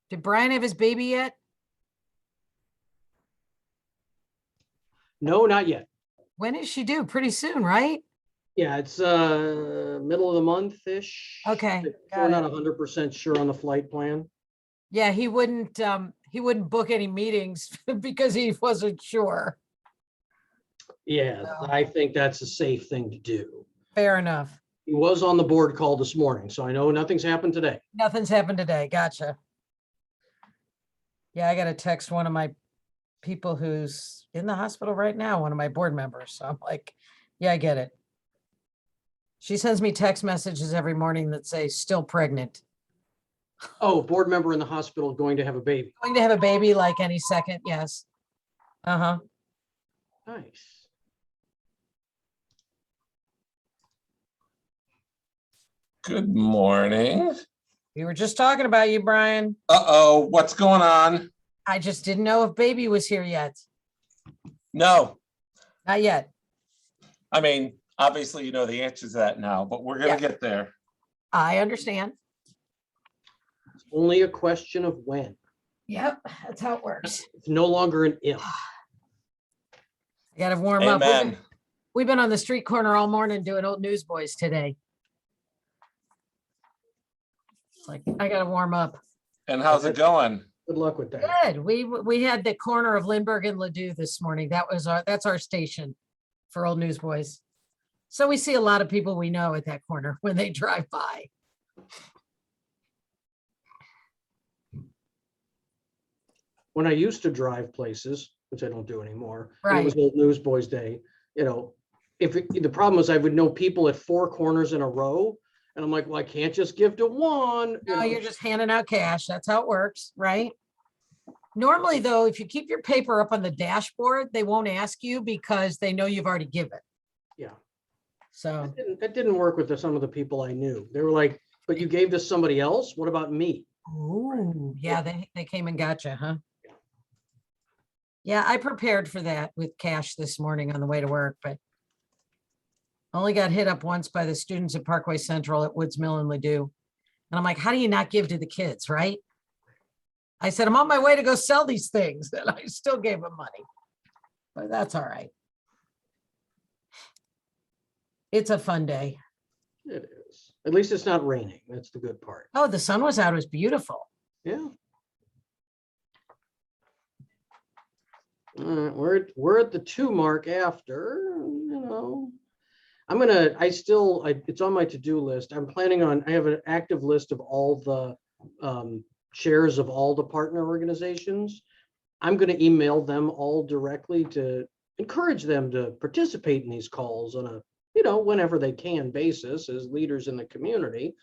Did Brian have his baby yet? No, not yet. When is she due? Pretty soon, right? Yeah, it's middle of the month-ish. Okay, We're got not it. 100% sure on the flight plan. Yeah, he wouldn't book any meetings because he wasn't sure. Yeah, No. I think that's a safe thing to do. Fair enough. He was on the board call this morning, so I know nothing's happened today. Nothing's happened today. Gotcha. Yeah, I got to text one of my people who's in the hospital right now, one of my board members. So I'm like, yeah, I get it. She sends me text messages every morning that say still pregnant. Oh, board member in the hospital going to have a baby. Going to have a baby like any second. Yes. Uh-huh. Nice. Good morning. We were just talking about you, Brian. Uh-oh, what's going on? I just didn't know if baby was here yet. No, Not yet. I mean, obviously you know the answer to that now, but we're gonna Yeah. get there. I understand. It's only a question of when. Yep, that's how it works. It's no longer an if. I gotta warm up. Amen. We've been on the street corner all morning doing Old Newsboys today. It's like, I gotta warm up. And how's it going? Good luck with that. Good. We had the corner of Lindbergh and Ladue this morning. That's our station for Old Newsboys. So we see a lot of people we know at that corner when they drive by. When I used to drive places, which I don't do anymore, and it was Right. Old Newsboys Day, you know, the problem was I would know people at 4 corners in a row, and I'm like, well, I can't just give to one. you No, know. you're just handing out cash. That's how it works, right? Normally, though, if you keep your paper up on the dashboard, they won't ask you because they know you've already given. Yeah. So, That didn't work with some of the people I knew. They were like, but you gave to somebody else? What about me? ooh, yeah, they came and got you, huh? Yeah, I prepared for that with cash this morning on the way to work, but only got hit up once by the students at Parkway Central at Woods Mill and Ladue. And I'm like, how do you not give to the kids, right? I said, I'm on my way to go sell these things, and I still gave them money. But that's all right. It's a fun day. It is. At least it's not raining. That's the good part. Oh, the sun was out. It was beautiful. Yeah. We're at the 2 mark after, it's on my to-do list. I'm planning on, I have an active list of all the chairs of all the partner organizations. I'm going to email them all directly to encourage them to participate in these calls on a, whenever they can basis as leaders in the community,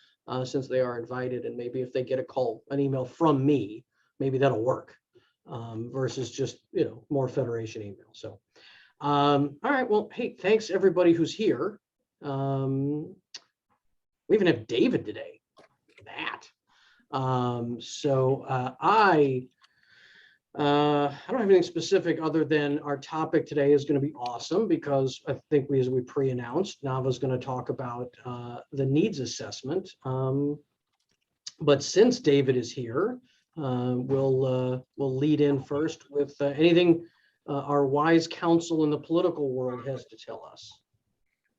since they are invited. And maybe if they get an email from me, maybe that'll work. Versus just, more Federation email. So, all right, well, hey, thanks everybody who's here. We even have David today. Look at that. I don't have anything specific other than our topic today is going to be awesome because I think as we pre-announced, Nava's going to talk about the needs assessment. But since David is here, we'll lead in first with anything our wise counsel in the political world has to tell us.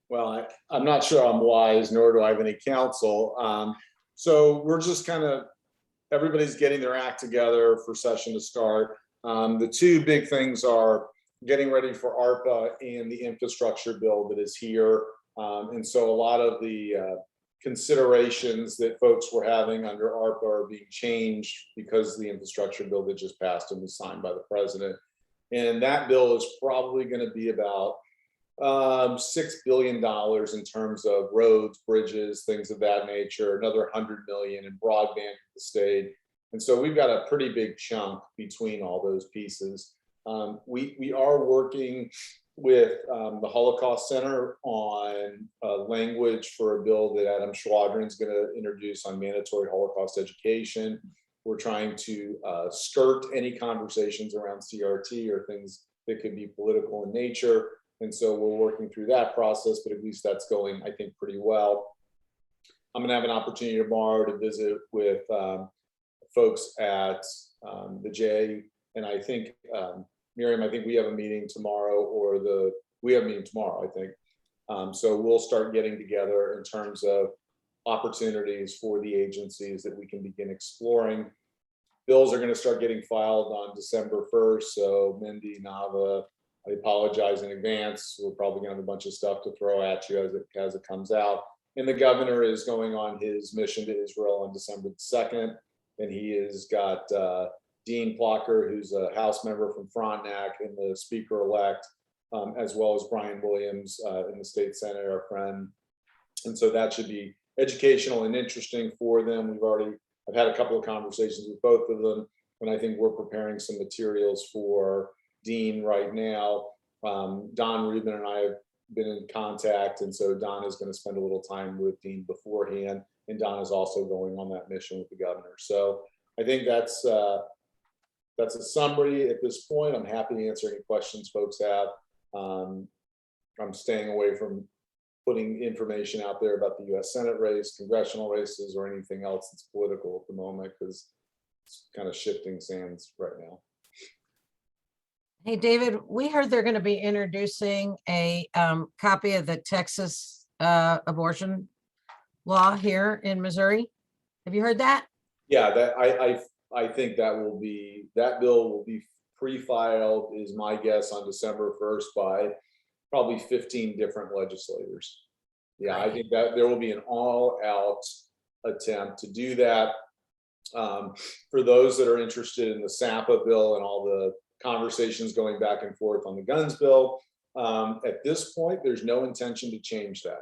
Well, I'm not sure I'm wise, nor do I have any counsel. So we're just everybody's getting their act together for session to start. The 2 big things are getting ready for ARPA and the infrastructure bill that is here. And so a lot of the considerations that folks were having under ARPA are being changed because the infrastructure bill that just passed and was signed by the president. And that bill is probably going to be about $6 billion in terms of roads, bridges, things of that nature, another $100 million in broadband in the state. And so we've got a pretty big chunk between all those pieces. We are working with the Holocaust Center on language for a bill that Adam Schwadron is going to introduce on mandatory Holocaust education. We're trying to skirt any conversations around CRT or things that could be political in nature. And so we're working through that process, but at least that's going, I think, pretty well. I'm going to have an opportunity tomorrow to visit with folks at the J, and I think, Miriam, I think we have a meeting tomorrow, we have a meeting tomorrow, I think. So we'll start getting together in terms of opportunities for the agencies that we can begin exploring. Bills are going to start getting filed on December 1st. So Mindy, Nava, I apologize in advance. We're probably going to have a bunch of stuff to throw at you as it comes out. And the governor is going on his mission to Israel on December 2nd. And he has got Dean Plocker, who's a House member from Frontenac and the Speaker-elect, as well as Brian Williams in the state Senate, our friend. And so that should be educational and interesting for them. I've had a couple of conversations with both of them, and I think we're preparing some materials for Dean right now. Don Rubin and I have been in contact, and so Don is going to spend a little time with Dean beforehand, and Don is also going on that mission with the governor. So I think that's a summary at this point. I'm happy to answer any questions folks have. I'm staying away from putting information out there about the U.S. Senate race, congressional races, or anything else that's political at the moment, because it's kind of shifting sands right now. Hey, David, we heard they're going to be introducing a copy of the Texas abortion law here in Missouri. Have you heard that? Yeah, I think that bill will be pre-filed, is my guess, on December 1st by probably 15 different legislators. Yeah, I think that there will be an all-out attempt to do that. For those that are interested in the SAPA bill and all the conversations going back and forth on the guns bill, at this point, there's no intention to change that.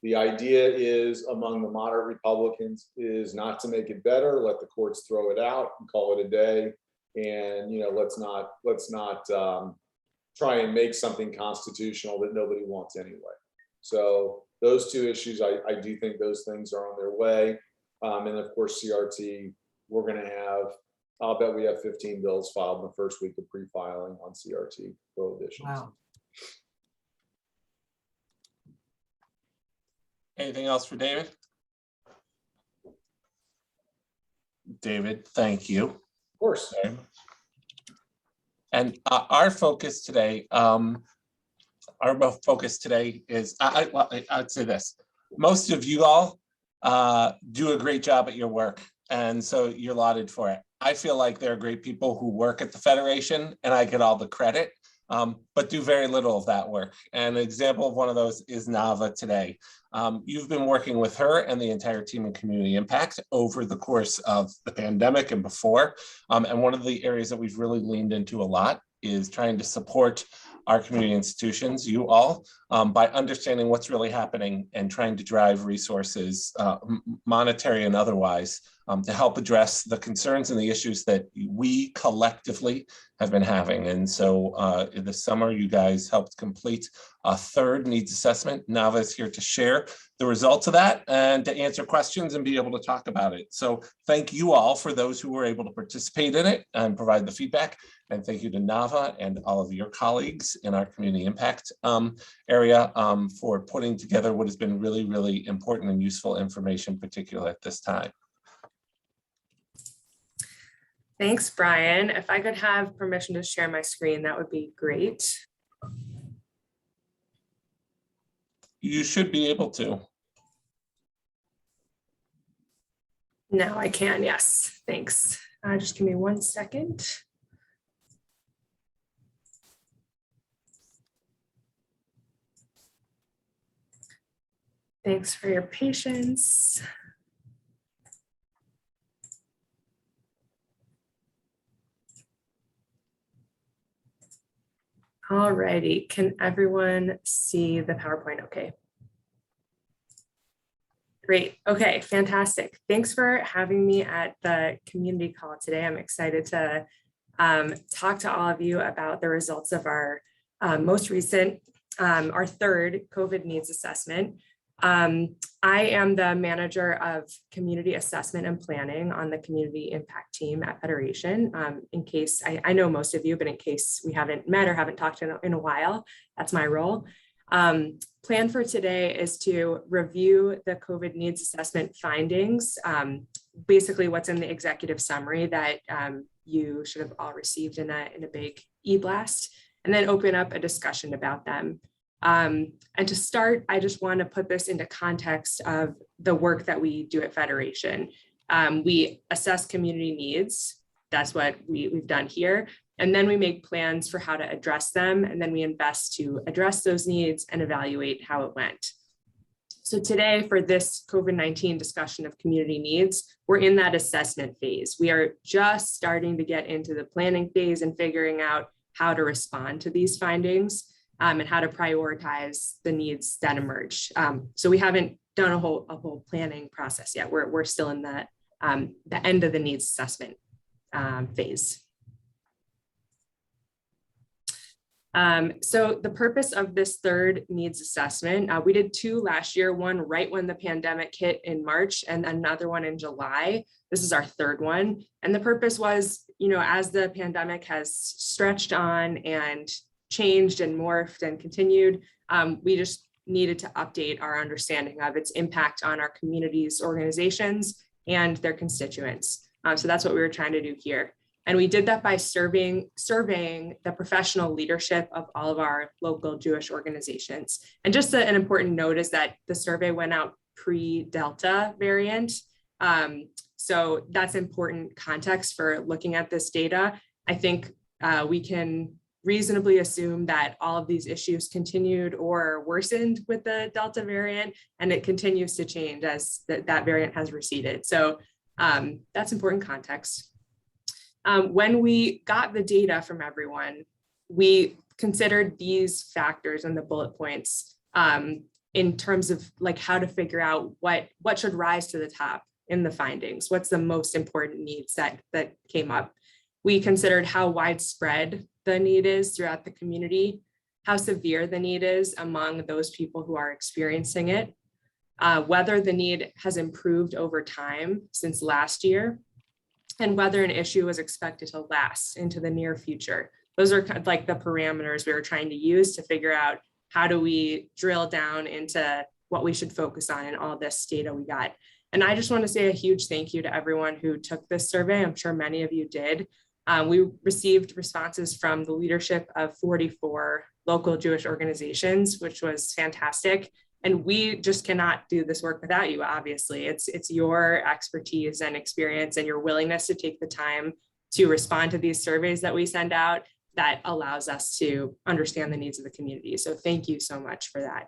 The idea is, among the moderate Republicans, is not to make it better, let the courts throw it out and call it a day. And, let's not try and make something constitutional that nobody wants anyway. So those 2 issues, I do think those things are on their way. And of course, CRT, we're going to have I'll bet we have 15 bills filed in the first week of pre-filing on CRT prohibitions. Wow. Anything else for David? David, thank you. Of course. And our focus today, is, I'd say this, most of you all do a great job at your work. And so you're lauded for it. I feel like there are great people who work at the Federation and I get all the credit, but do very little of that work. And an example of one of those is Nava today. You've been working with her and the entire team in Community Impact over the course of the pandemic and before. And one of the areas that we've really leaned into a lot is trying to support our community institutions, you all, by understanding what's really happening and trying to drive resources, monetary and otherwise, to help address the concerns and the issues that we collectively have been having. And so in the summer, you guys helped complete a third needs assessment. Nava is here to share the results of that and to answer questions and be able to talk about it. So thank you all for those who were able to participate in it and provide the feedback. And thank you to Nava and all of your colleagues in our community impact area for putting together what has been really, really important and useful information, particularly at this time. Thanks, Brian. If I could have permission to share my screen, that would be great. You should be able to. Now I can, yes, thanks. Just give me 1 second. Thanks for your patience. All righty, can everyone see the PowerPoint okay? Great, okay, fantastic. Thanks for having me at the community call today. I'm excited to talk to all of you about the results of our most recent, our third COVID needs assessment. I am the manager of community assessment and planning on the community impact team at Federation. In case, I know most of you, but in case we haven't met or haven't talked in a while, that's my role. Plan for today is to review the COVID needs assessment findings, basically what's in the executive summary that you should have all received in a big e-blast, and then open up a discussion about them. And to start, I just want to put this into context of the work that we do at Federation. We assess community needs. That's what we've done here. And then we make plans for how to address them. And then we invest to address those needs and evaluate how it went. So today, for this COVID-19 discussion of community needs, we're in that assessment phase. We are just starting to get into the planning phase and figuring out how to respond to these findings. And how to prioritize the needs that emerge. So we haven't done a whole planning process yet. We're still in the end of the needs assessment phase. So the purpose of this third needs assessment, we did 2 last year, one right when the pandemic hit in March and another one in July. This is our third one. And the purpose was, as the pandemic has stretched on and changed and morphed and continued, we just needed to update our understanding of its impact on our communities, organizations, and their constituents. So that's what we were trying to do here. And we did that by surveying the professional leadership of all of our local Jewish organizations. And just an important note is that the survey went out pre-Delta variant. So that's important context for looking at this data. I think we can reasonably assume that all of these issues continued or worsened with the Delta variant, and it continues to change as that variant has receded. So that's important context. When we got the data from everyone, we considered these factors and the bullet points in terms of like how to figure out what should rise to the top in the findings. What's the most important needs that came up? We considered how widespread the need is throughout the community, how severe the need is among those people who are experiencing it, whether the need has improved over time since last year, and whether an issue was expected to last into the near future. Those are kind of like the parameters we were trying to use to figure out how do we drill down into what we should focus on in all this data we got. And I just want to say a huge thank you to everyone who took this survey. I'm sure many of you did. We received responses from the leadership of 44 local Jewish organizations, which was fantastic. And we just cannot do this work without you, obviously. It's your expertise and experience and your willingness to take the time to respond to these surveys that we send out that allows us to understand the needs of the community. So thank you so much for that.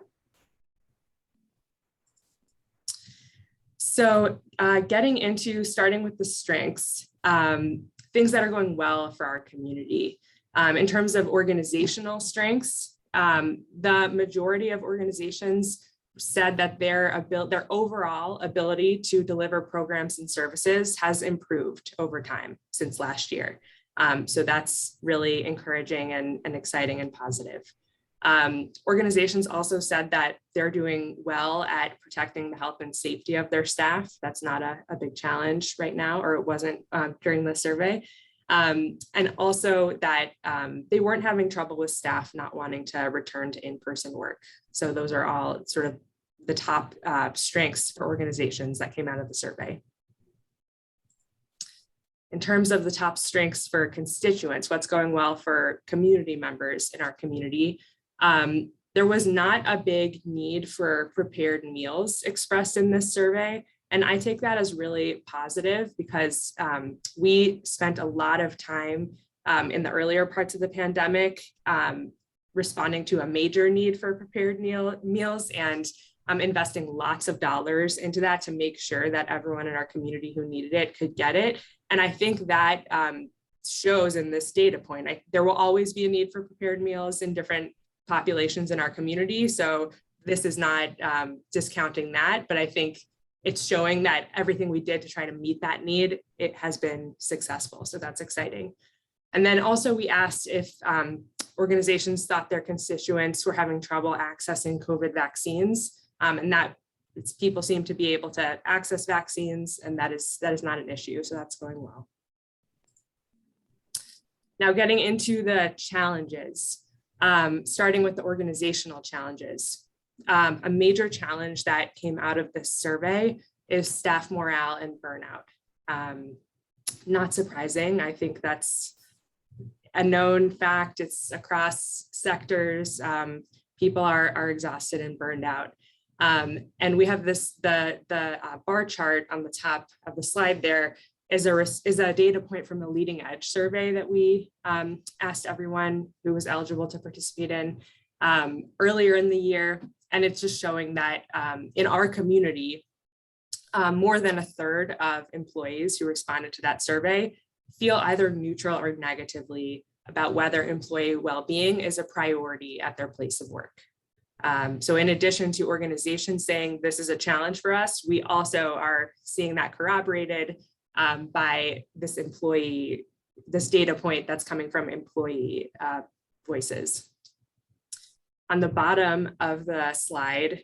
So getting into starting with the strengths, things that are going well for our community. In terms of organizational strengths, the majority of organizations said that their overall ability to deliver programs and services has improved over time since last year. So that's really encouraging and exciting and positive. Organizations also said that they're doing well at protecting the health and safety of their staff. That's not a big challenge right now, or it wasn't during the survey. And also that they weren't having trouble with staff not wanting to return to in-person work. So those are all sort of the top strengths for organizations that came out of the survey. In terms of the top strengths for constituents, what's going well for community members in our community, there was not a big need for prepared meals expressed in this survey. And I take that as really positive because we spent a lot of time in the earlier parts of the pandemic responding to a major need for prepared meals and investing lots of dollars into that to make sure that everyone in our community who needed it could get it. And I think that shows in this data point. There will always be a need for prepared meals in different populations in our community. So this is not discounting that, but I think it's showing that everything we did to try to meet that need, it has been successful. So that's exciting. And then also we asked if organizations thought their constituents were having trouble accessing COVID vaccines, and that people seem to be able to access vaccines, and that is not an issue. So that's going well. Now getting into the challenges, starting with the organizational challenges. A major challenge that came out of this survey is staff morale and burnout. Not surprising. I think that's a known fact. It's across sectors. People are exhausted and burned out. And we have the bar chart on the top of the slide there is a data point from the Leading Edge survey that we asked everyone who was eligible to participate in earlier in the year. And it's just showing that in our community, more than a third of employees who responded to that survey feel either neutral or negatively about whether employee well-being is a priority at their place of work. So in addition to organizations saying this is a challenge for us, we also are seeing that corroborated by this data point that's coming from employee voices. On the bottom of the slide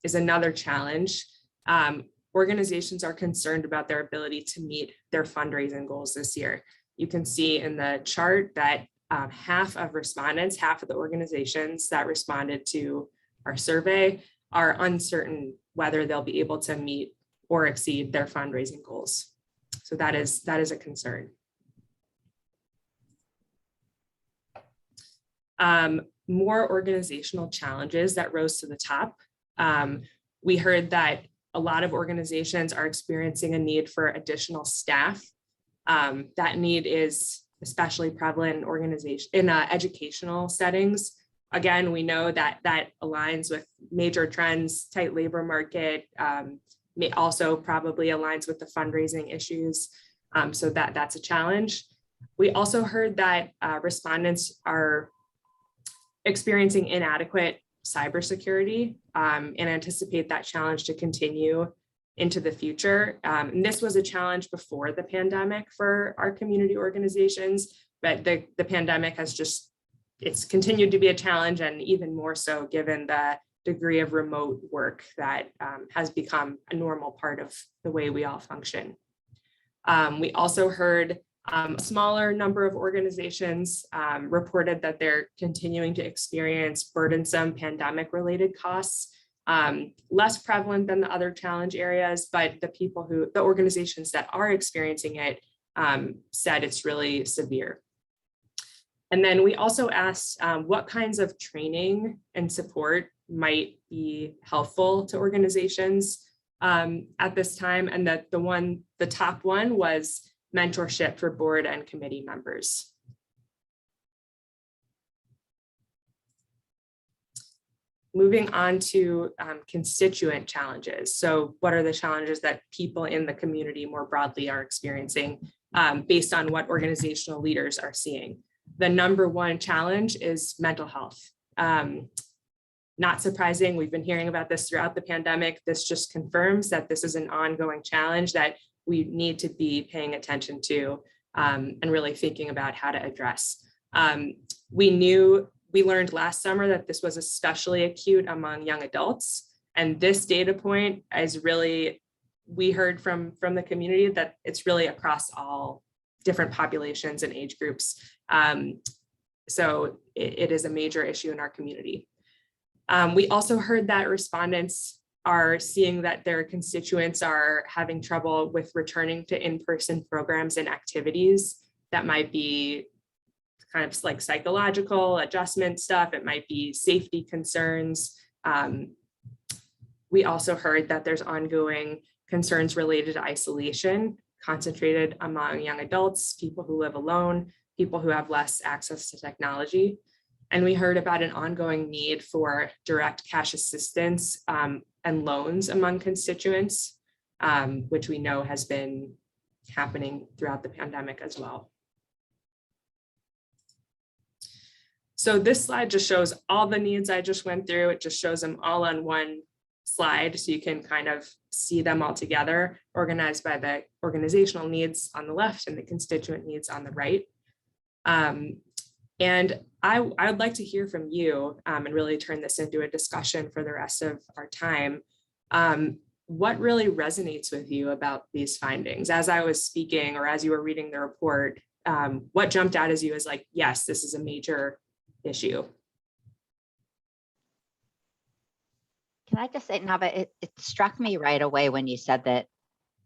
is another challenge. Organizations are concerned about their ability to meet their fundraising goals this year. You can see in the chart that half of respondents, half of the organizations that responded to our survey are uncertain whether they'll be able to meet or exceed their fundraising goals. So that is a concern. More organizational challenges that rose to the top. We heard that a lot of organizations are experiencing a need for additional staff. That need is especially prevalent in educational settings. Again, we know that aligns with major trends, tight labor market, may also probably aligns with the fundraising issues. So that's a challenge. We also heard that respondents are experiencing inadequate cybersecurity and anticipate that challenge to continue into the future. And this was a challenge before the pandemic for our community organizations, but the pandemic has it's continued to be a challenge, and even more so given the degree of remote work that has become a normal part of the way we all function. We also heard a smaller number of organizations reported that they're continuing to experience burdensome pandemic-related costs, less prevalent than the other challenge areas, but the organizations that are experiencing it said it's really severe. And then we also asked what kinds of training and support might be helpful to organizations at this time. And that the top one was mentorship for board and committee members. Moving on to constituent challenges. So what are the challenges that people in the community more broadly are experiencing based on what organizational leaders are seeing? The number one challenge is mental health. Not surprising, we've been hearing about this throughout the pandemic. This just confirms that this is an ongoing challenge that we need to be paying attention to and really thinking about how to address. We learned last summer that this was especially acute among young adults. And this data point is really, we heard from the community that it's really across all different populations and age groups. So it is a major issue in our community. We also heard that respondents are seeing that their constituents are having trouble with returning to in-person programs and activities that might be kind of like psychological adjustment stuff. It might be safety concerns. We also heard that there's ongoing concerns related to isolation, concentrated among young adults, people who live alone, people who have less access to technology. And we heard about an ongoing need for direct cash assistance and loans among constituents, which we know has been happening throughout the pandemic as well. So this slide just shows all the needs I just went through. It just shows them all on one slide, so you can kind of see them all together, organized by the organizational needs on the left and the constituent needs on the right. And I would like to hear from you and really turn this into a discussion for the rest of our time. What really resonates with you about these findings? As I was speaking or as you were reading the report, what jumped out as you as like, yes, this is a major issue? Can I just say, Nava, it struck me right away when you said that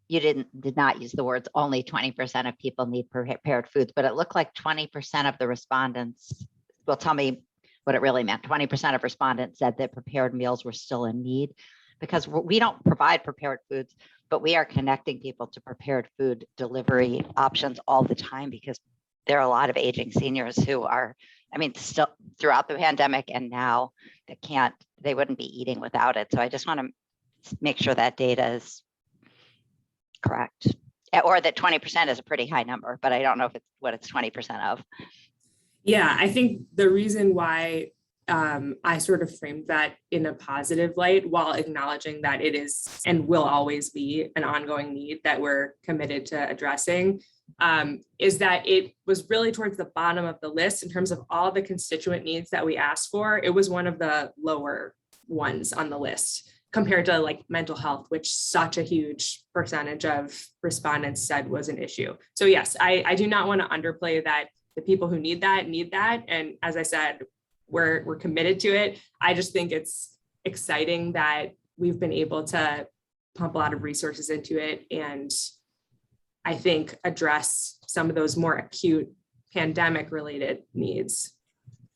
you did not use the words only 20% of people need prepared foods, but it looked like 20% of the respondents, well, tell me what it really meant. 20% of respondents said that prepared meals were still in need, because we don't provide prepared foods, but we are connecting people to prepared food delivery options all the time, because there are a lot of aging seniors who are, I mean, still throughout the pandemic and now they wouldn't be eating without it. So I just want to make sure that data is correct, or that 20% is a pretty high number, but I don't know if it's what it's 20% of. Yeah, I think the reason why I sort of framed that in a positive light, while acknowledging that it is and will always be an ongoing need that we're committed to addressing, is that it was really towards the bottom of the list in terms of all the constituent needs that we asked for. It was one of the lower ones on the list compared to like mental health, which such a huge percentage of respondents said was an issue. So yes, I do not want to underplay that the people who need that. And as I said, we're committed to it. I just think it's exciting that we've been able to pump a lot of resources into it and I think address some of those more acute pandemic related needs.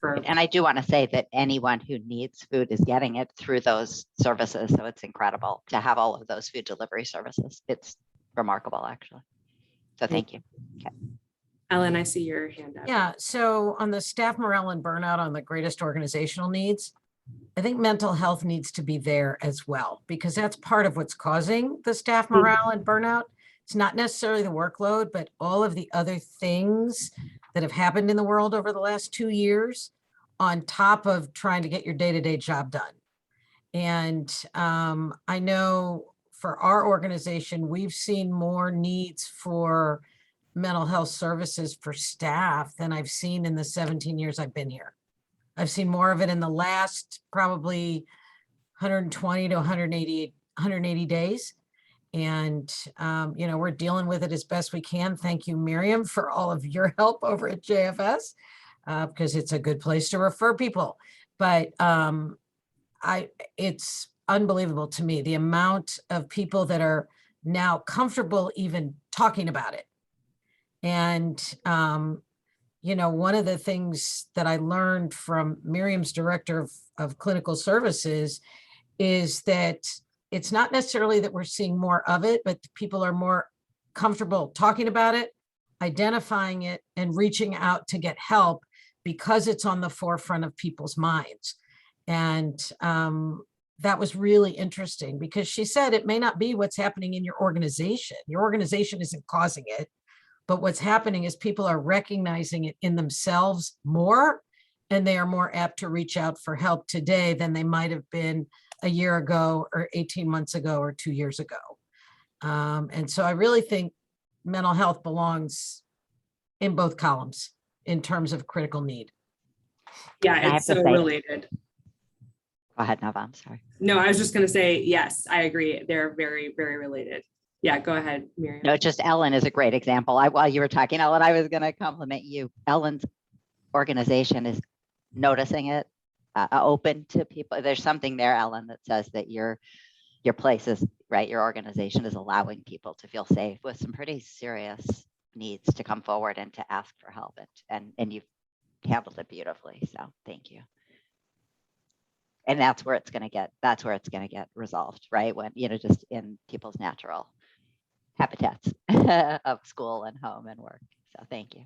And I do want to say that anyone who needs food is getting it through those services. So it's incredible to have all of those food delivery services. It's remarkable, actually. So thank you. Okay. Ellen, I see your hand up. Yeah, so on the staff morale and burnout on the greatest organizational needs, I think mental health needs to be there as well, because that's part of what's causing the staff morale and burnout. It's not necessarily the workload, but all of the other things that have happened in the world over the last 2 years on top of trying to get your day-to-day job done. And I know for our organization, we've seen more needs for mental health services for staff than I've seen in the 17 years I've been here. I've seen more of it in the last probably 120 to 180 days. And, we're dealing with it as best we can. Thank you, Miriam, for all of your help over at JFS, because it's a good place to refer people. But it's unbelievable to me, the amount of people that are now comfortable even talking about it. And, one of the things that I learned from Miriam's director of clinical services is that it's not necessarily that we're seeing more of it, but people are more comfortable talking about it, identifying it, and reaching out to get help because it's on the forefront of people's minds. And that was really interesting because she said it may not be what's happening in your organization. Your organization isn't causing it, but what's happening is people are recognizing it in themselves more, and they are more apt to reach out for help today than they might have been a year ago or 18 months ago or 2 years ago. And so I really think mental health belongs in both columns in terms of critical need. Yeah, And I have it's to so say- related. Go ahead, Nava, I'm sorry. No, I was just gonna say, yes, I agree. They're very, very related. Yeah, go ahead, Miriam. No, just Ellen is a great example. While you were talking, Ellen, I was going to compliment you. Ellen's organization is noticing it, open to people. There's something there, Ellen, that says that your place is right. Your organization is allowing people to feel safe with some pretty serious needs to come forward and to ask for help. And you've handled it beautifully. So thank you. And that's where it's going to get resolved, right? When, just in people's natural habitats of school and home and work. So thank you.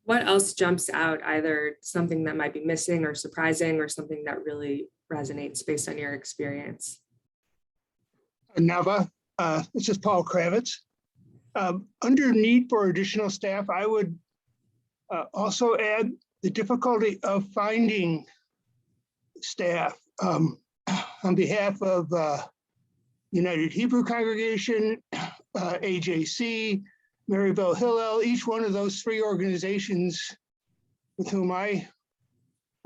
What else jumps out, either something that might be missing or surprising or something that really resonates based on your experience? Nava, this is Paul Kravitz. Under need for additional staff, I would also add the difficulty of finding staff. On behalf of United Hebrew Congregation, AJC, Maryville Hillel, each one of those 3 organizations with whom I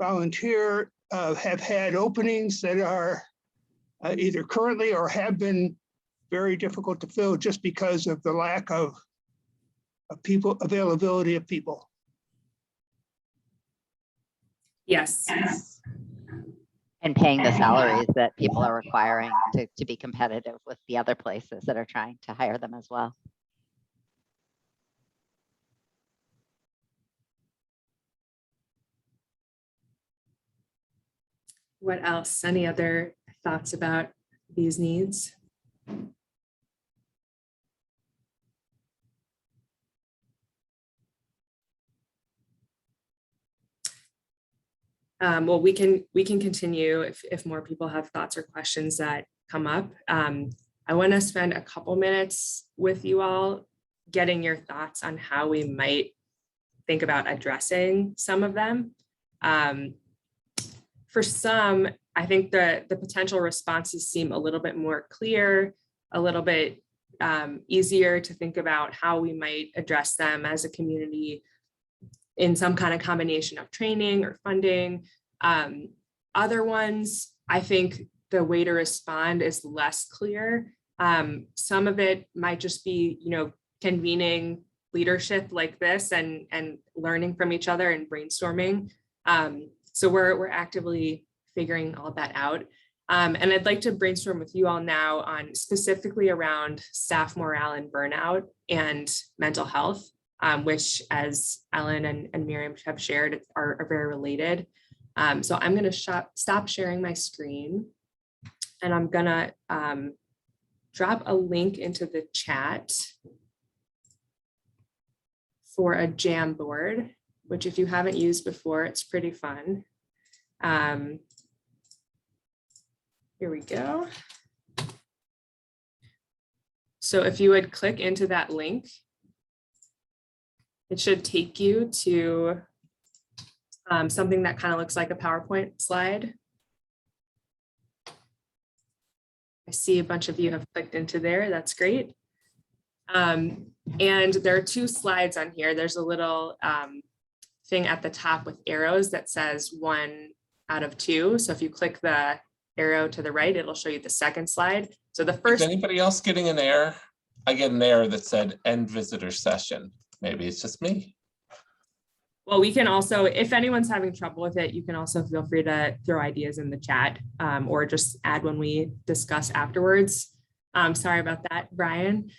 volunteer have had openings that are either currently or have been very difficult to fill just because of the lack of people, availability of people. Yes. And paying the salaries that people are requiring to be competitive with the other places that are trying to hire them as well. What else? Any other thoughts about these needs? Well, we can continue if more people have thoughts or questions that come up. I want to spend a couple minutes with you all getting your thoughts on how we might think about addressing some of them. For some, I think the potential responses seem a little bit more clear, a little bit easier to think about how we might address them as a community in some kind of combination of training or funding. Other ones, I think the way to respond is less clear. Some of it might just be, convening leadership like this and learning from each other and brainstorming. So we're actively figuring all that out. And I'd like to brainstorm with you all now on specifically around staff morale and burnout and mental health, which, as Ellen and Miriam have shared, are very related. So I'm going to stop sharing my screen, and I'm going to drop a link into the chat for a Jamboard, which if you haven't used before, it's pretty fun. Here we go. So if you would click into that link, it should take you to something that kind of looks like a PowerPoint slide. I see a bunch of you have clicked into there. That's great. And there are 2 slides on here. There's a little thing at the top with arrows that says 1 out of 2. So if you click the arrow to the right, it'll show you the second slide. So the Is first, anybody else getting an error? I get an error that said end visitor session. Maybe it's just me. well, we can also, if anyone's having trouble with it, you can also feel free to throw ideas in the chat, or just add when we discuss afterwards. Sorry about that, Brian.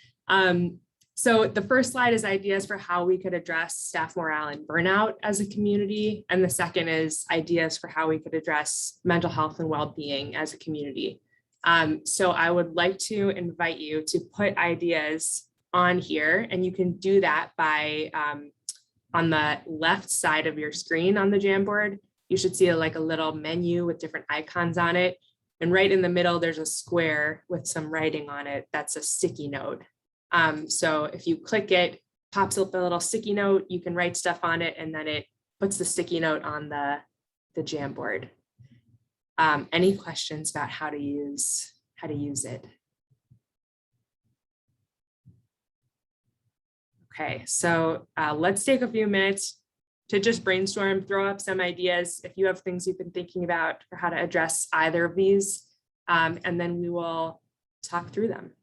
So the first slide is ideas for how we could address staff morale and burnout as a community. And the second is ideas for how we could address mental health and well-being as a community. So I would like to invite you to put ideas on here, and you can do that by on the left side of your screen on the Jamboard. You should see like a little menu with different icons on it. And right in the middle, there's a square with some writing on it. That's a sticky note. So if you click it, pops up a little sticky note, you can write stuff on it, and then it puts the sticky note on the Jamboard. Any questions about how to use it? Okay, so let's take a few minutes to just brainstorm, throw up some ideas if you have things you've been thinking about for how to address either of these, and then we will talk through them.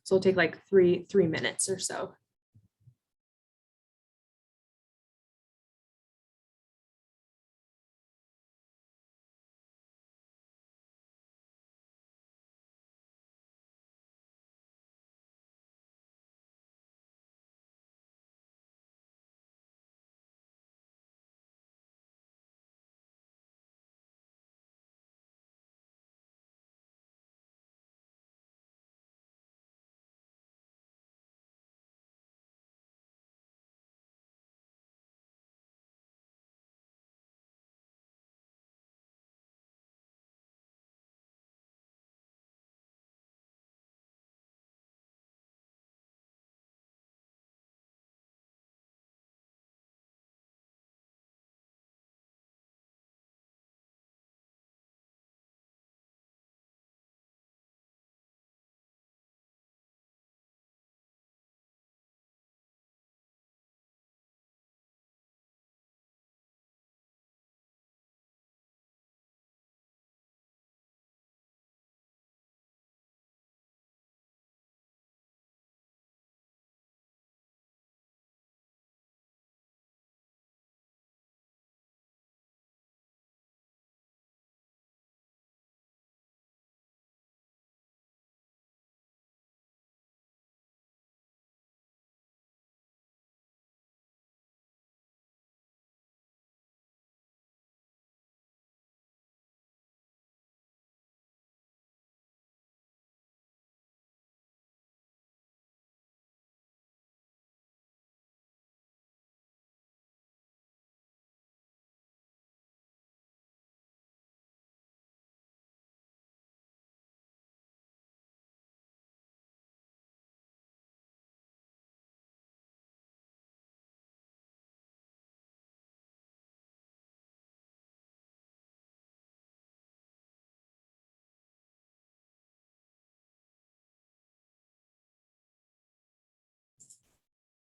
So it'll take like three minutes or so.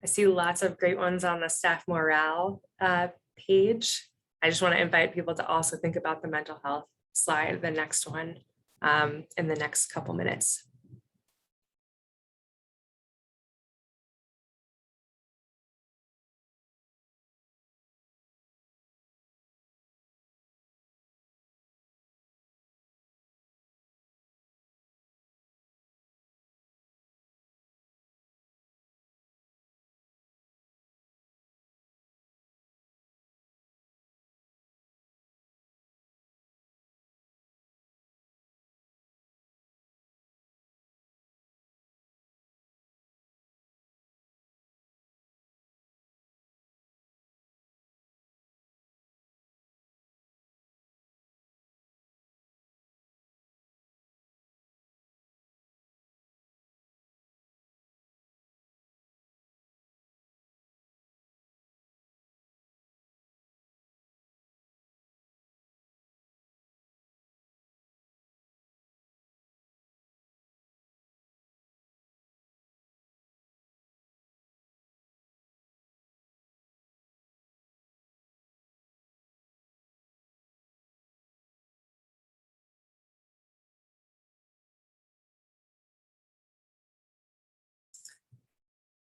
I see lots of great ones on the staff morale page. I just want to invite people to also think about the mental health slide, the next one, in the next couple minutes.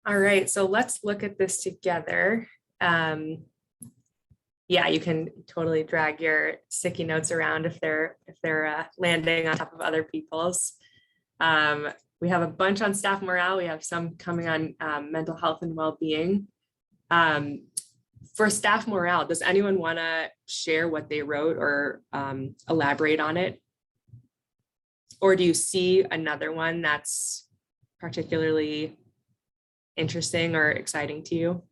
All right, so let's look at this together. Yeah, you can totally drag your sticky notes around if they're landing on top of other people's. We have a bunch on staff morale. We have some coming on mental health and well-being. For staff morale, does anyone want to share what they wrote or elaborate on it? Or do you see another one that's particularly interesting or exciting to you?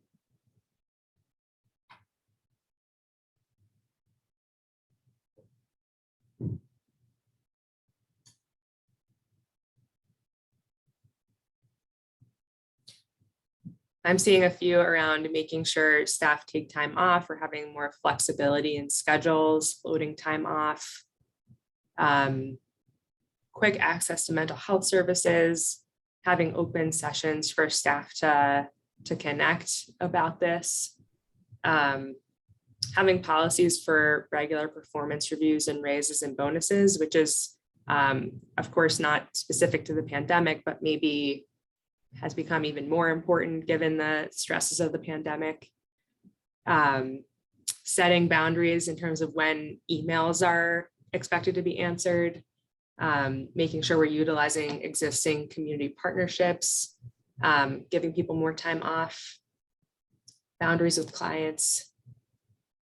I'm seeing a few around making sure staff take time off or having more flexibility in schedules, floating time off, quick access to mental health services, having open sessions for staff to connect about this, having policies for regular performance reviews and raises and bonuses, which is, of course, not specific to the pandemic, but maybe has become even more important given the stresses of the pandemic. Setting boundaries in terms of when emails are expected to be answered, making sure we're utilizing existing community partnerships, giving people more time off, boundaries with clients,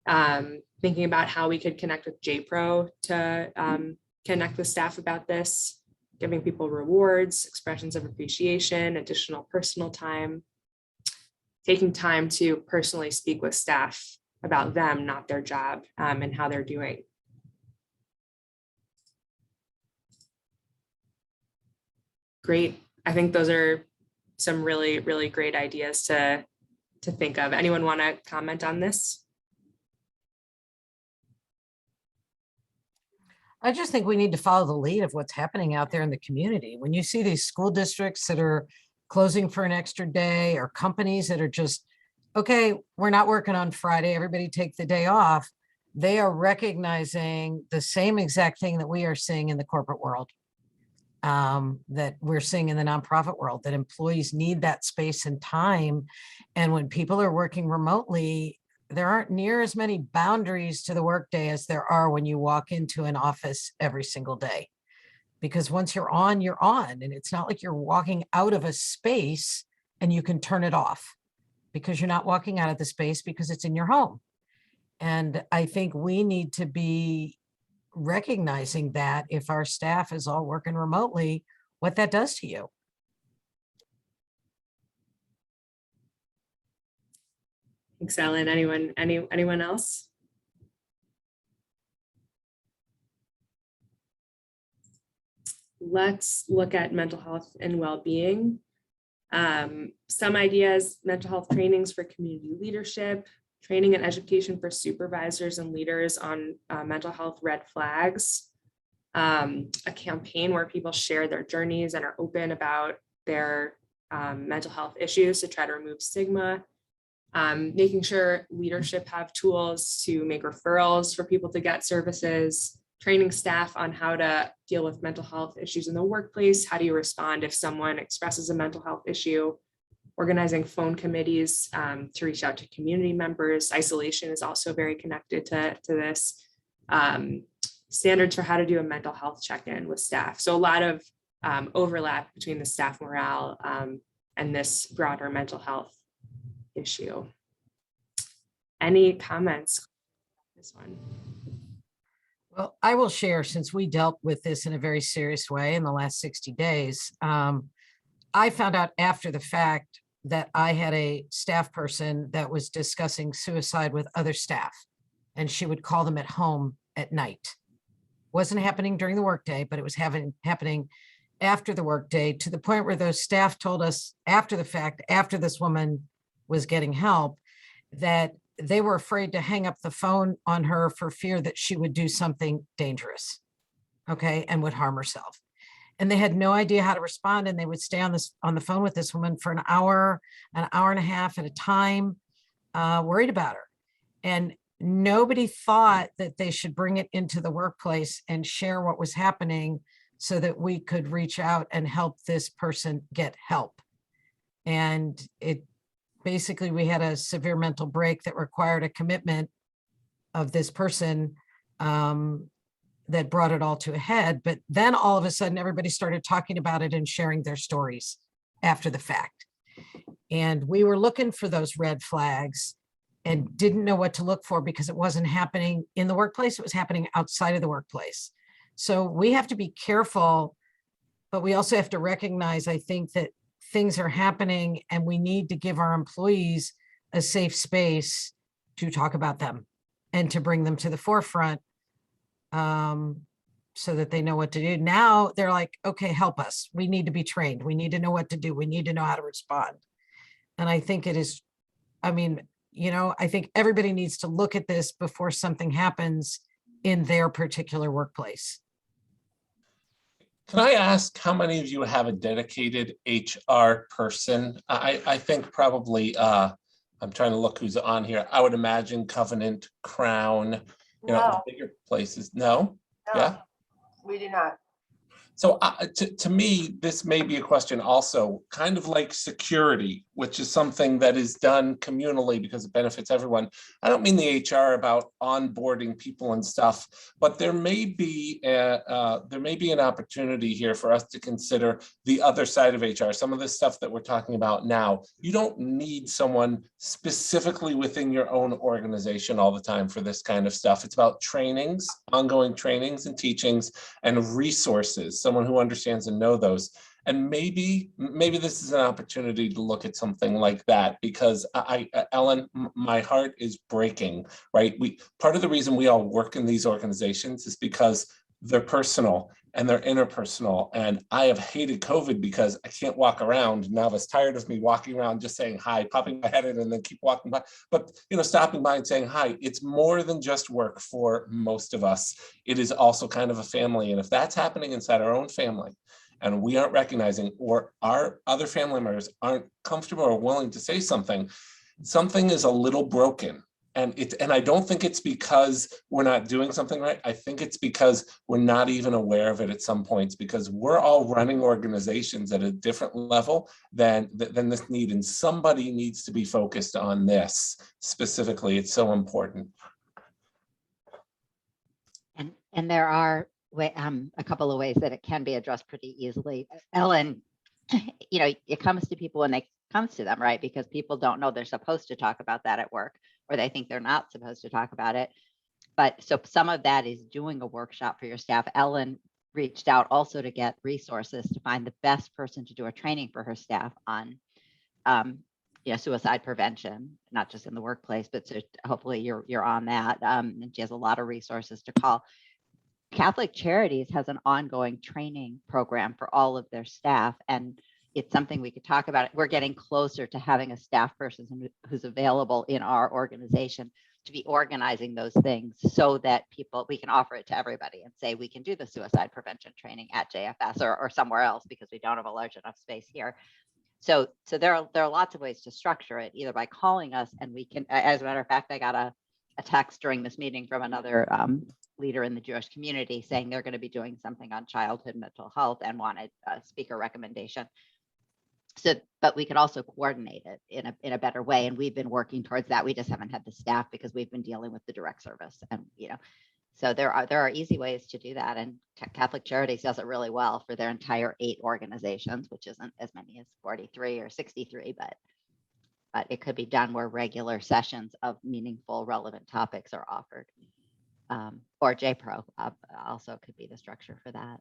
thinking about how we could connect with JPRO to connect with staff about this, giving people rewards, expressions of appreciation, additional personal time, taking time to personally speak with staff about them, not their job, and how they're doing. Great. I think those are some really, really great ideas to think of. Anyone want to comment on this? I just think we need to follow the lead of what's happening out there in the community. When you see these school districts that are closing for an extra day, or companies that are just, okay, we're not working on Friday, everybody take the day off. They are recognizing the same exact thing that we are seeing in the corporate world, that we're seeing in the nonprofit world, that employees need that space and time. And when people are working remotely, there aren't near as many boundaries to the workday as there are when you walk into an office every single day. Because once you're on, and it's not like you're walking out of a space and you can turn it off, because you're not walking out of the space because it's in your home. And I think we need to be recognizing that if our staff is all working remotely, what that does to you. Thanks, Ellen. Anyone else? Let's look at mental health and well-being. Some ideas: mental health trainings for community leadership, training and education for supervisors and leaders on mental health red flags, a campaign where people share their journeys and are open about their mental health issues to try to remove stigma, making sure leadership have tools to make referrals for people to get services, training staff on how to deal with mental health issues in the workplace. How do you respond if someone expresses a mental health issue? Organizing phone committees to reach out to community members. Isolation is also very connected to this. Standards for how to do a mental health check-in with staff. So a lot of overlap between the staff morale and this broader mental health issue. Any comments on this one? Well, I will share, since we dealt with this in a very serious way in the last 60 days. I found out after the fact that I had a staff person that was discussing suicide with other staff, and she would call them at home at night. Wasn't happening during the workday, but it was happening after the workday, to the point where those staff told us after the fact, after this woman was getting help, that they were afraid to hang up the phone on her for fear that she would do something dangerous, okay, and would harm herself. And they had no idea how to respond, and they would stay on the phone with this woman for an hour and a half at a time, worried about her. And nobody thought that they should bring it into the workplace and share what was happening so that we could reach out and help this person get help. And it basically, we had a severe mental break that required a commitment of this person that brought it all to a head. But then all of a sudden, everybody started talking about it and sharing their stories after the fact. And we were looking for those red flags and didn't know what to look for because it wasn't happening in the workplace. It was happening outside of the workplace. So we have to be careful, but we also have to recognize, I think, that things are happening and we need to give our employees a safe space to talk about them and to bring them to the forefront so that they know what to do. Now they're like, okay, help us. We need to be trained. We need to know what to do. We need to know how to respond. And I think it is, I mean, I think everybody needs to look at this before something happens in their particular workplace. Can I ask how many of you have a dedicated HR person? I think probably, I'm trying to look who's on here. I would imagine Covenant, Crown, the No, bigger places. No? no, Yeah. we do not. So to me, this may be a question also, kind of like security, which is something that is done communally because it benefits everyone. I don't mean the HR about onboarding people and stuff, but there may be an opportunity here for us to consider the other side of HR. Some of the stuff that we're talking about now, you don't need someone specifically within your own organization all the time for this kind of stuff. It's about trainings, ongoing trainings and teachings and resources, someone who understands and know those. And maybe this is an opportunity to look at something like that, because Ellen, my heart is breaking, right? Part of the reason we all work in these organizations is because they're personal and they're interpersonal. And I have hated COVID because I can't walk around. Now it's tired of me walking around just saying hi, popping my head in and then keep walking by. But stopping by and saying hi, it's more than just work for most of us. It is also kind of a family. And if that's happening inside our own family, and we aren't recognizing, or our other family members aren't comfortable or willing to say something is a little broken. And I don't think it's because we're not doing something right. I think it's because we're not even aware of it at some points, because we're all running organizations at a different level than this need. And somebody needs to be focused on this specifically. It's so important. And there are a couple of ways that it can be addressed pretty easily. Ellen, it comes to people when it comes to them, right? Because people don't know they're supposed to talk about that at work, or they think they're not supposed to talk about it. But so some of that is doing a workshop for your staff. Ellen reached out also to get resources to find the best person to do a training for her staff on suicide prevention, not just in the workplace, but so hopefully you're on that. And she has a lot of resources to call. Catholic Charities has an ongoing training program for all of their staff, and it's something we could talk about. We're getting closer to having a staff person who's available in our organization to be organizing those things so that we can offer it to everybody and say we can do the suicide prevention training at JFS or somewhere else because we don't have a large enough space here. So there are lots of ways to structure it, either by calling us and we can, as a matter of fact, I got a text during this meeting from another leader in the Jewish community saying they're going to be doing something on childhood mental health and wanted a speaker recommendation. So, but we could also coordinate it in a better way. And we've been working towards that. We just haven't had the staff because we've been dealing with the direct service. And, so there are easy ways to do that. And Catholic Charities does it really well for their entire 8 organizations, which isn't as many as 43 or 63, but it could be done where regular sessions of meaningful, relevant topics are offered. Or JPRO also could be the structure for that.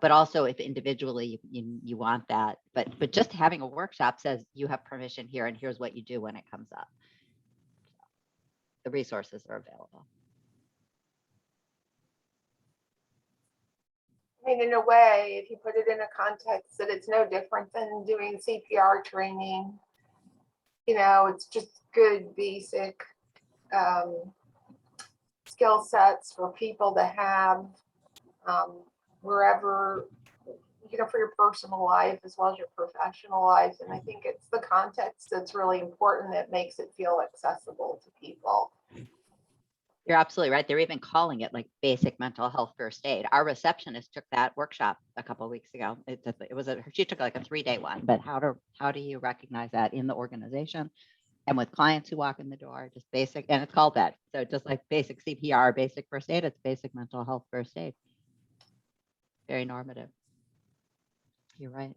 But also if individually you want that, but just having a workshop says you have permission here and here's what you do when it comes up. The resources are available. I mean, in a way, if you put it in a context that it's no different than doing CPR training, it's just good basic skill sets for people to have wherever, for your personal life as well as your professional life. And I think it's the context that's really important that makes it feel accessible to people. You're absolutely right. They're even calling it like basic mental health first aid. Our receptionist took that workshop a couple of weeks ago. She took like a 3-day one, but how do you recognize that in the organization and with clients who walk in the door, just basic, and it's called that. So just like basic CPR, basic first aid, it's basic mental health first aid. Very normative. You're right.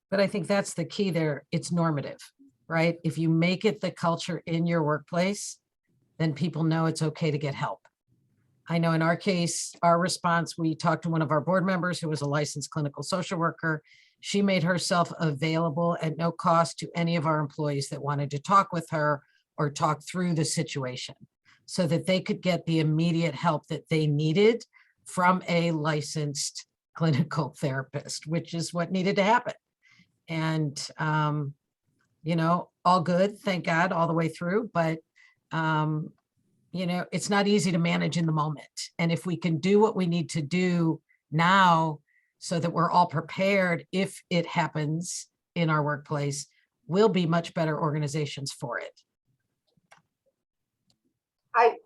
But I think that's the key there. It's normative, right? If you make it the culture in your workplace, then people know it's okay to get help. I know in our case, our response, we talked to one of our board members who was a licensed clinical social worker. She made herself available at no cost to any of our employees that wanted to talk with her or talk through the situation so that they could get the immediate help that they needed from a licensed clinical therapist, which is what needed to happen. And, you know, all good, thank God, all the way through, but you know, it's not easy to manage in the moment. And if we can do what we need to do now so that we're all prepared if it happens in our workplace, we'll be much better organizations for it.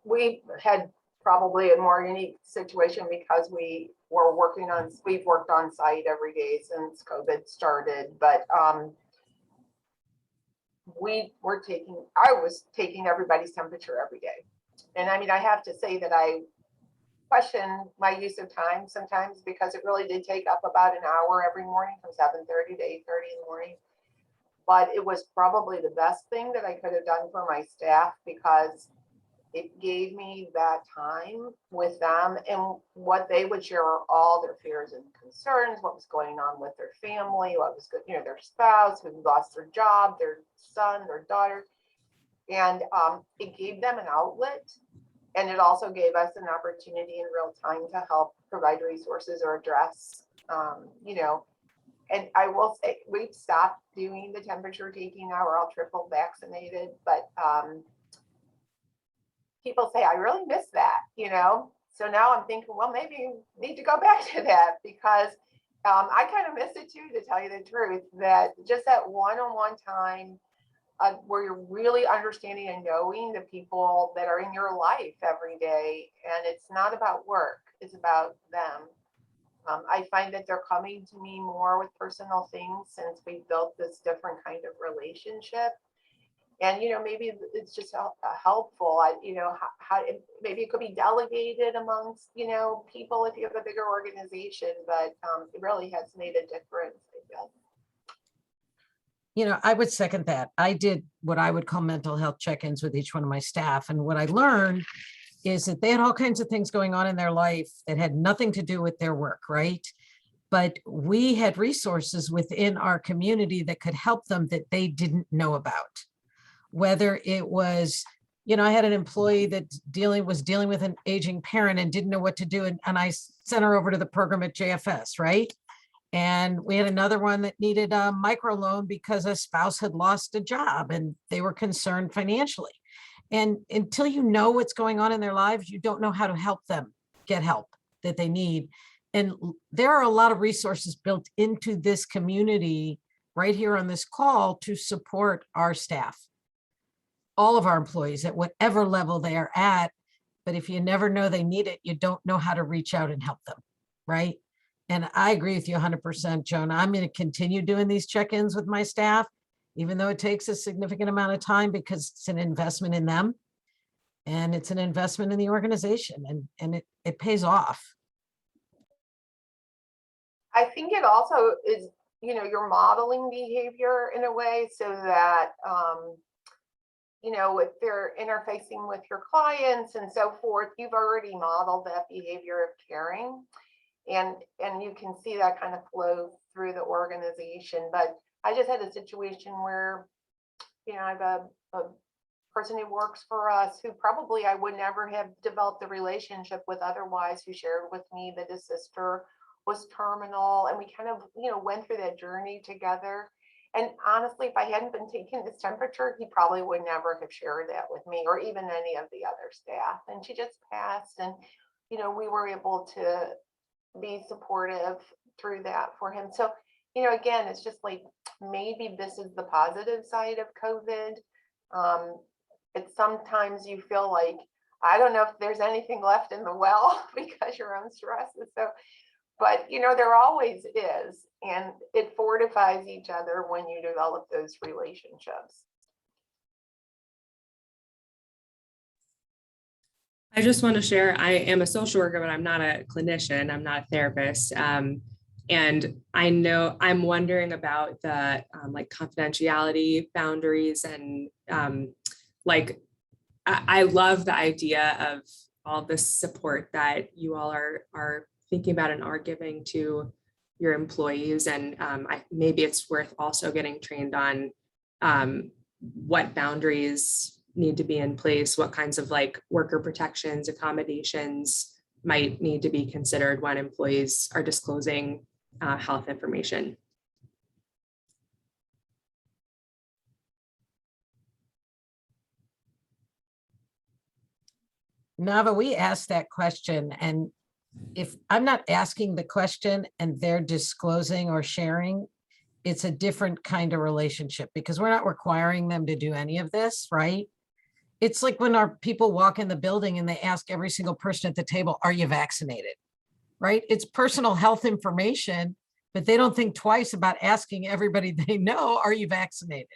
We had probably a more unique situation because we've worked on site every day since COVID started, but I was taking everybody's temperature every day. And I mean, I have to say that I question my use of time sometimes because it really did take up about an hour every morning from 7:30 to 8:30 in the morning. But it was probably the best thing that I could have done for my staff because it gave me that time with them and what they would share all their fears and concerns, what was going on with their family, what was good, you know, their spouse who lost their job, their son, their daughter. And it gave them an outlet. And it also gave us an opportunity in real time to help provide resources or address, you know, and I will say we've stopped doing the temperature taking now. We're all triple vaccinated, but people say, I really miss that, you know? So now I'm thinking, well, maybe you need to go back to that because I kind of miss it too, to tell you the truth, that just that one-on-one time where you're really understanding and knowing the people that are in your life every day. And it's not about work, it's about them. I find that they're coming to me more with personal things since we built this different kind of relationship. And, you know, maybe it's just helpful, you know, how maybe it could be delegated amongst, you know, people if you have a bigger organization, but it really has made a difference, I feel. You know, I would second that. I did what I would call mental health check-ins with each one of my staff. And what I learned is that they had all kinds of things going on in their life that had nothing to do with their work, right? But we had resources within our community that could help them that they didn't know about. Whether it was, you know, I had an employee that was dealing with an aging parent and didn't know what to do. And I sent her over to the program at JFS, right? And we had another one that needed a microloan because a spouse had lost a job and they were concerned financially. And until you know what's going on in their lives, you don't know how to help them get help that they need. And there are a lot of resources built into this community right here on this call to support our staff, all of our employees at whatever level they are at. But if you never know they need it, you don't know how to reach out and help them, right? And I agree with you 100%, Joan. I'm going to continue doing these check-ins with my staff, even though it takes a significant amount of time because it's an investment in them and it's an investment in the organization and it pays off. I think it also is, you know, you're modeling behavior in a way so that, you know, if they're interfacing with your clients and so forth, you've already modeled that behavior of caring. And you can see that kind of flow through the organization. But I just had a situation where, you know, I have a person who works for us who probably I would never have developed a relationship with otherwise, who shared with me that his sister was terminal. And we kind of, you know, went through that journey together. And honestly, if I hadn't been taking his temperature, he probably would never have shared that with me or even any of the other staff. And she just passed. And, you know, we were able to be supportive through that for him. So, you know, again, it's just like, maybe this is the positive side of COVID. It's sometimes you feel like I don't know if there's anything left in the well because your own stress is so, but you know, there always is. And it fortifies each other when you develop those relationships. I just want to share, I am a social worker, but I'm not a clinician. I'm not a therapist. And I know I'm wondering about the like confidentiality boundaries and like, I love the idea of all the support that you all are thinking about and are giving to your employees. And maybe it's worth also getting trained on what boundaries need to be in place, what kinds of like worker protections, accommodations might need to be considered when employees are disclosing health information. Nava, we asked that question, and if I'm not asking the question and they're disclosing or sharing, it's a different kind of relationship because we're not requiring them to do any of this, right? It's like when our people walk in the building and they ask every single person at the table, are you vaccinated? Right? It's personal health information, but they don't think twice about asking everybody they know, are you vaccinated?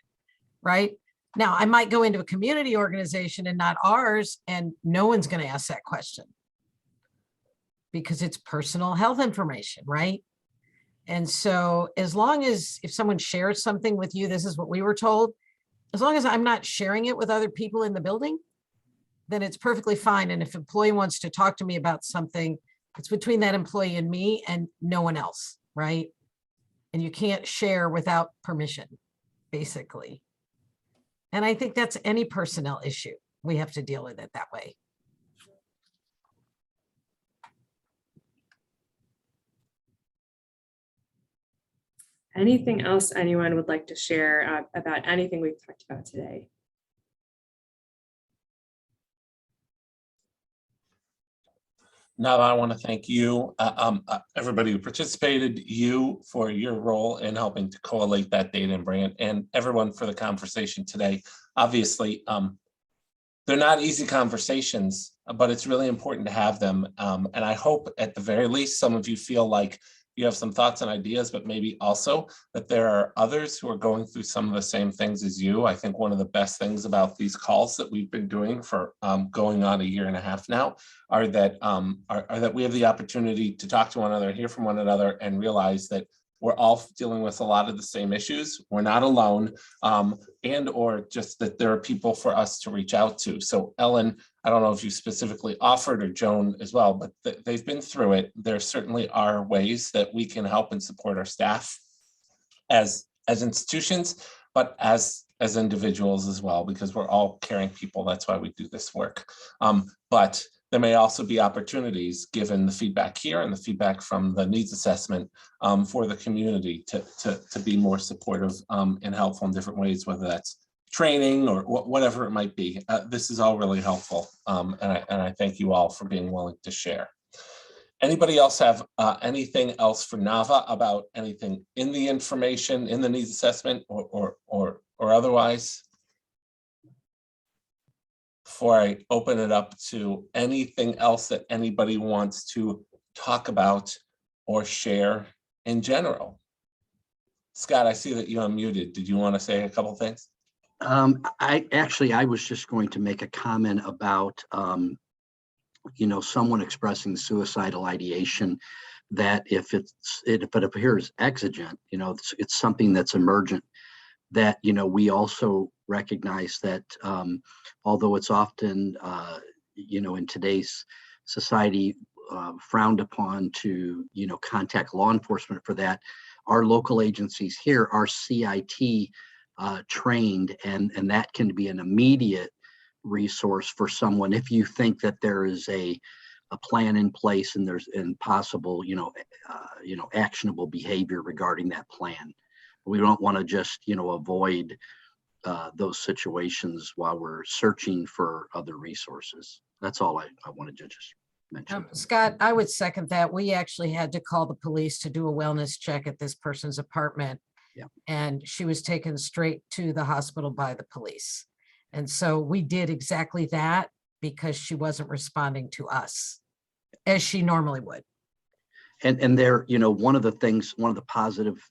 Right? Now, I might go into a community organization and not ours, and no one's going to ask that question because it's personal health information, right? And so as long as if someone shares something with you, this is what we were told, as long as I'm not sharing it with other people in the building, then it's perfectly fine. And if an employee wants to talk to me about something, it's between that employee and me and no one else, right? And you can't share without permission, basically. And I think that's any personnel issue. We have to deal with it that way. Anything else anyone would like to share about anything we've talked about today? Now, I want to thank you, everybody who participated, you for your role in helping to collate that data and bring it, and everyone for the conversation today. Obviously, they're not easy conversations, but it's really important to have them. And I hope at the very least, some of you feel like you have some thoughts and ideas, but maybe also that there are others who are going through some of the same things as you. I think one of the best things about these calls that we've been doing for going on a year and a half now are that we have the opportunity to talk to one another, hear from one another, and realize that we're all dealing with a lot of the same issues. We're not alone, and or just that there are people for us to reach out to. So Ellen, I don't know if you specifically offered, or Joan as well, but they've been through it. There certainly are ways that we can help and support our staff as institutions, but as individuals as well, because we're all caring people. That's why we do this work. But there may also be opportunities, given the feedback here and the feedback from the needs assessment, for the community to be more supportive and helpful in different ways, whether that's training or whatever it might be. This is all really helpful, and I thank you all for being willing to share. Anybody else have anything else for Nava about anything in the information, in the needs assessment, or otherwise? Before I open it up to anything else that anybody wants to talk about or share in general. Scott, I see that you unmuted. Did you want to say a couple of things? I was just going to make a comment about, someone expressing suicidal ideation, that if it appears exigent, it's something that's emergent, that, we also recognize that although it's often, in today's society frowned upon to, contact law enforcement for that, our local agencies here are CIT trained, and that can be an immediate resource for someone if you think that there is a plan in place and there's possible, actionable behavior regarding that plan. We don't want to just, avoid those situations while we're searching for other resources. That's all I wanted to just mention. Scott, I would second that. We actually had to call the police to do a wellness check at this person's apartment. Yeah. And she was taken straight to the hospital by the police. And so we did exactly that. because she wasn't responding to us as she normally would. And there, you know, one of the positive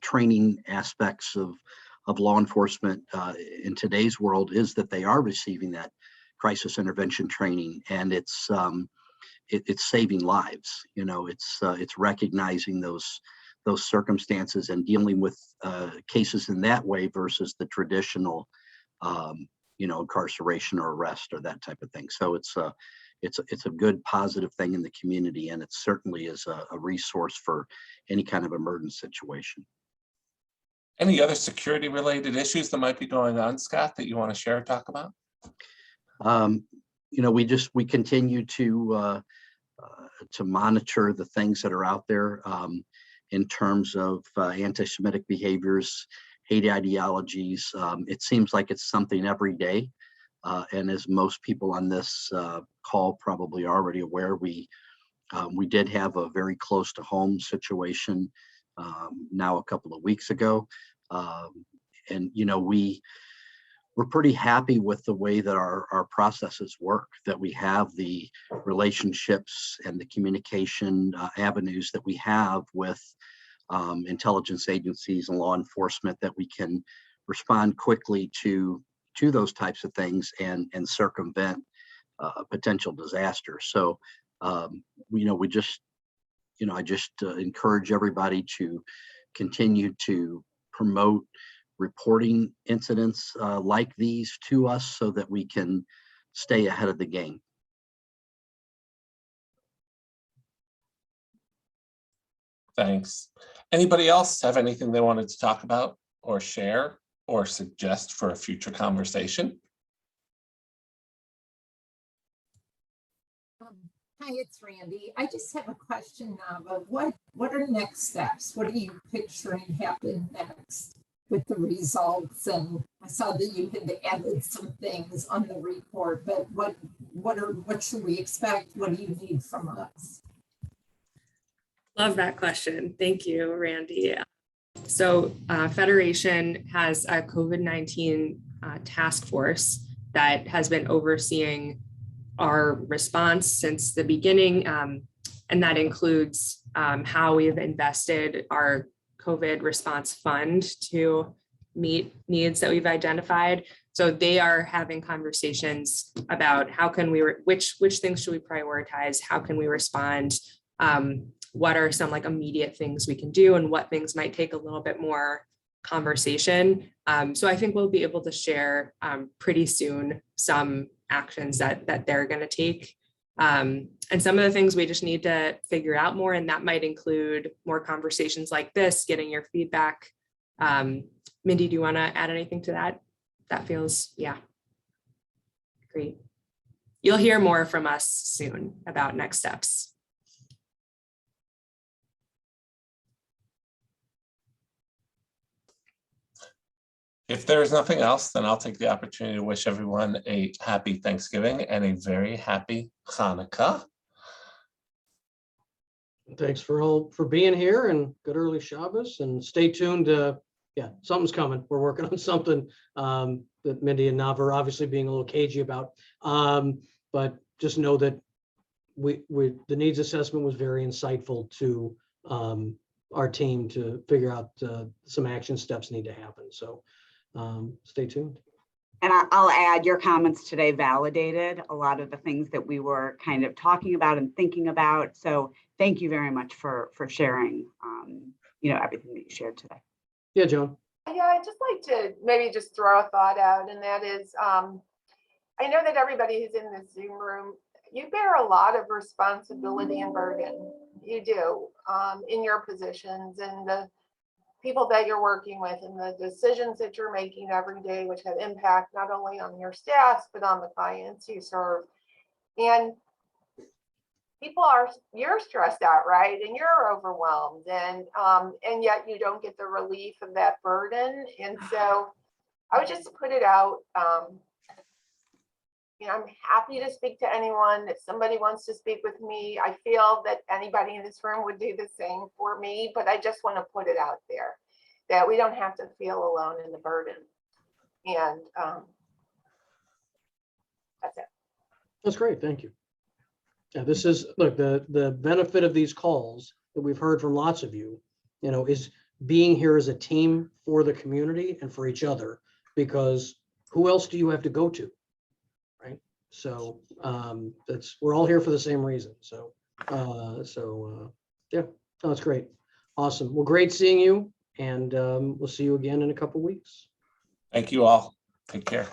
training aspects of law enforcement in today's world is that they are receiving that crisis intervention training, and it's saving lives. You know, it's recognizing those circumstances and dealing with cases in that way versus the traditional, you know, incarceration or arrest or that type of thing. So it's a good positive thing in the community, and it certainly is a resource for any kind of emergent situation. Any other security related issues that might be going on, Scott, that you want to share or talk about? You know, we continue to monitor the things that are out there in terms of anti-Semitic behaviors, hate ideologies. It seems like it's something every day. And as most people on this call probably are already aware, we did have a very close to home situation now a couple of weeks ago. And, you know, we're pretty happy with the way that our processes work, that we have the relationships and the communication avenues that we have with intelligence agencies and law enforcement, that we can respond quickly to those types of things and circumvent potential disaster. So, you know, I just encourage everybody to continue to promote reporting incidents like these to us so that we can stay ahead of the game. Thanks. Anybody else have anything they wanted to talk about or share or suggest for a future conversation? Hi, it's Randy. I just have a question, Nava. What are next steps? What are you picturing happen next with the results? And I saw that you had added some things on the report, but what should we expect? What do you need from us? Love that question. Thank you, Randy. So Federation has a COVID-19 task force that has been overseeing our response since the beginning. And that includes how we've invested our COVID response fund to meet needs that we've identified. So they are having conversations about how can we, which things should we prioritize? How can we respond? What are some like immediate things we can do, and what things might take a little bit more conversation. So I think we'll be able to share pretty soon some actions that they're going to take. And some of the things we just need to figure out more, and that might include more conversations like this, getting your feedback. Mindy, do you want to add anything to that? That feels, yeah, great. You'll hear more from us soon about next steps. If there is nothing else, then I'll take the opportunity to wish everyone a happy Thanksgiving and a very happy Hanukkah. Thanks for being here, and good early Shabbos, and stay tuned. Yeah, something's coming. We're working on something that Mindy and Nava are obviously being a little cagey about. But just know that the needs assessment was very insightful to our team to figure out some action steps need to happen. So stay tuned. And I'll add, your comments today validated a lot of the things that we were kind of talking about and thinking about. So thank you very much for sharing, everything that you shared today. Yeah, Joan. Yeah, I'd just like to maybe just throw a thought out, and that is, I know that everybody who's in this Zoom room, you bear a lot of responsibility and burden. You do, in your positions and the people that you're working with and the decisions that you're making every day, which have impact not only on your staff, but on the clients you serve. And you're stressed out, right? And you're overwhelmed, and yet you don't get the relief of that burden. And so I would just put it out. I'm happy to speak to anyone. If somebody wants to speak with me, I feel that anybody in this room would do the same for me, but I just want to put it out there that we don't have to feel alone in the burden. And That's it. That's great. Thank you. Yeah, this is, look, the benefit of these calls that we've heard from lots of you, is being here as a team for the community and for each other, because who else do you have to go to? Right? So we're all here for the same reason. So yeah, no, that's great. Awesome. Well, great seeing you, and we'll see you again in a couple weeks. Thank you all. Take care.